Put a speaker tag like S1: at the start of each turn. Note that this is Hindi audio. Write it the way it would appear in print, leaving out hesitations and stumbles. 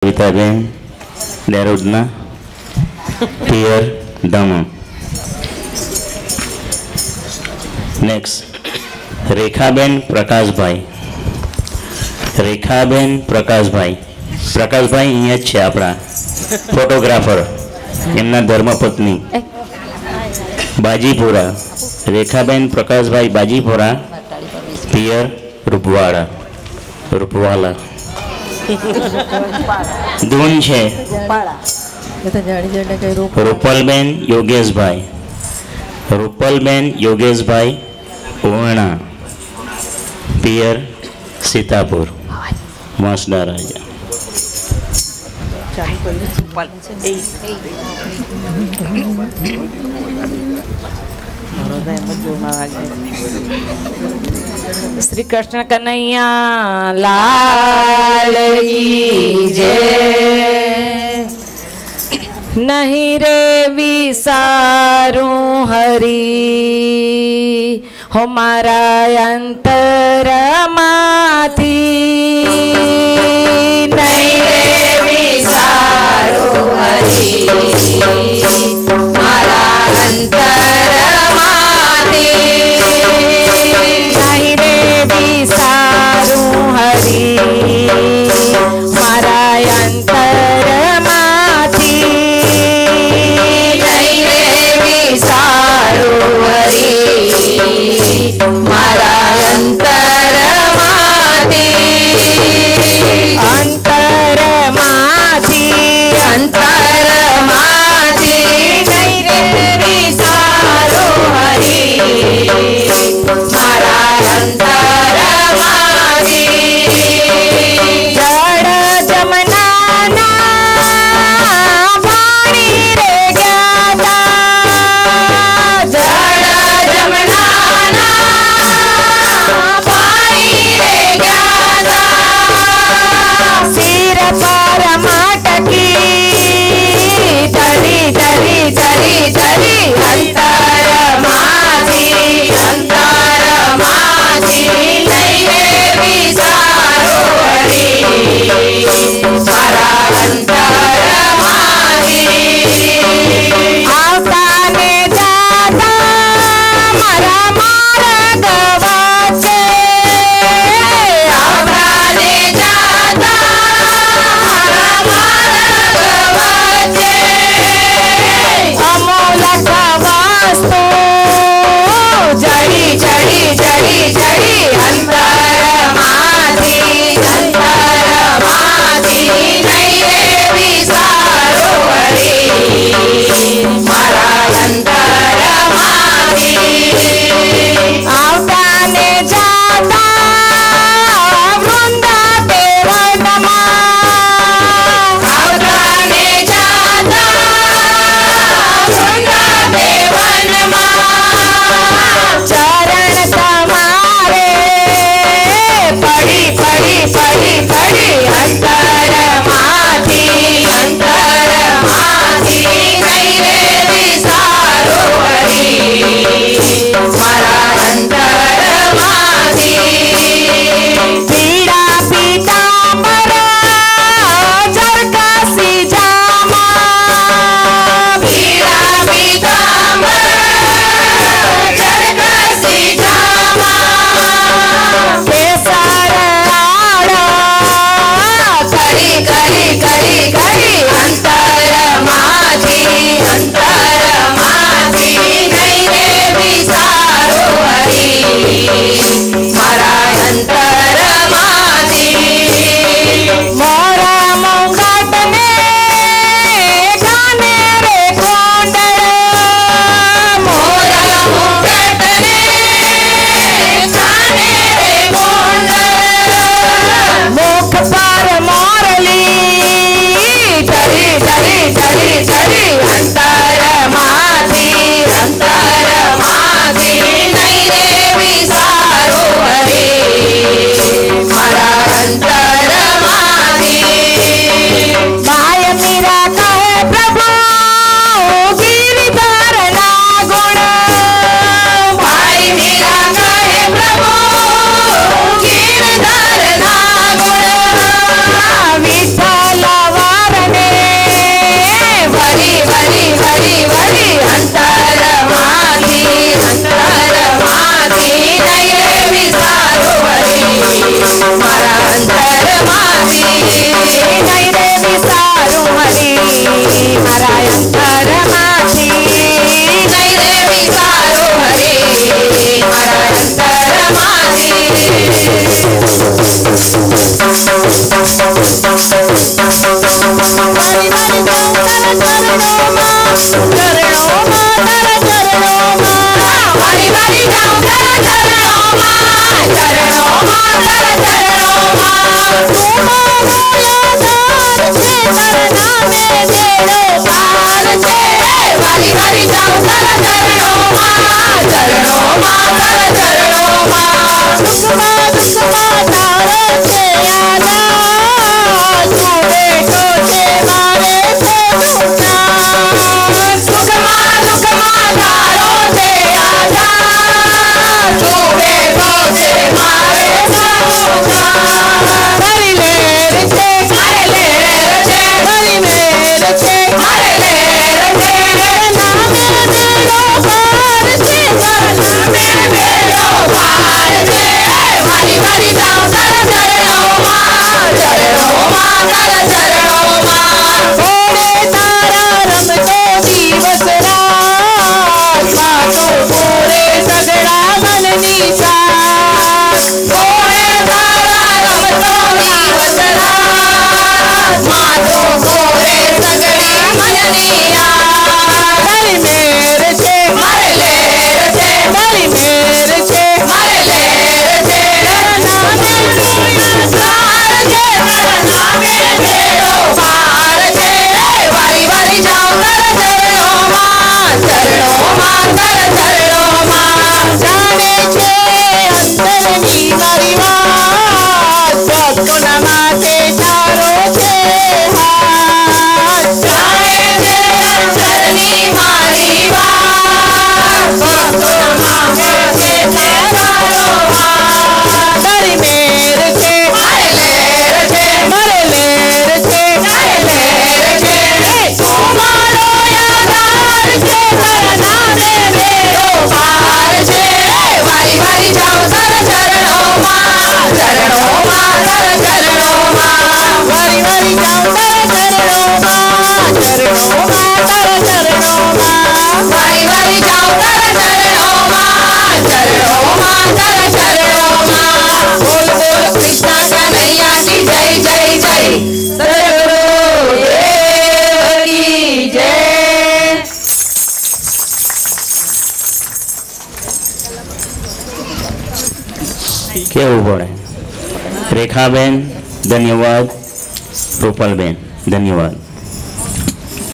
S1: कविताबेन देरोडना पियर दमा। नेक्स्ट रेखाबेन प्रकाशभाई। रेखाबेन प्रकाशभाई અહીંયા જ છે આપણા फोटोग्राफर એમના ધર્મપત્ની बाजीपुरा। रेखाबेन प्रकाशभाई बाजीपुरा पियर रूपवाला दून छे रूपलबेन योगेशभाई पूर्णा पियर सीतापुर वांसदा राजा।
S2: श्री कृष्ण कन्हैया लाल की जय। नहीं रे विसारू हरि हमारा अंतर माथी। नहीं रे विसारू हरि हमारा अंतर माथी। नहीं रे विसारू हरि हमारा अंतर माथी। नहीं रे विसारू हरि हमारा अंतर माथी। अंतर माथी अंतर माथी। नहीं रे विसारू हरि हमारा अंतर माथी। जड़ जमना ना पानी रे ज्ञाता। जड़ जमना ना पानी रे ज्ञाता। सिर पर मटकी तरी तरी तरी तरी। अंतर माथी अंतर माथी। नहीं रे विसारू हरि हमारा अंतर माथी। आवता ने जाता मारा मार्ग वच्चे। आवता ने जाता मारा मार्ग वच्चे। अमूलक वस्तु जड़ी जड़ी जड़ी जड़ी। अंतर माथी अंतर माथी।
S1: કેવું પડે? રેખાબેન ધન્યવાદ, રૂપલબેન ધન્યવાદ.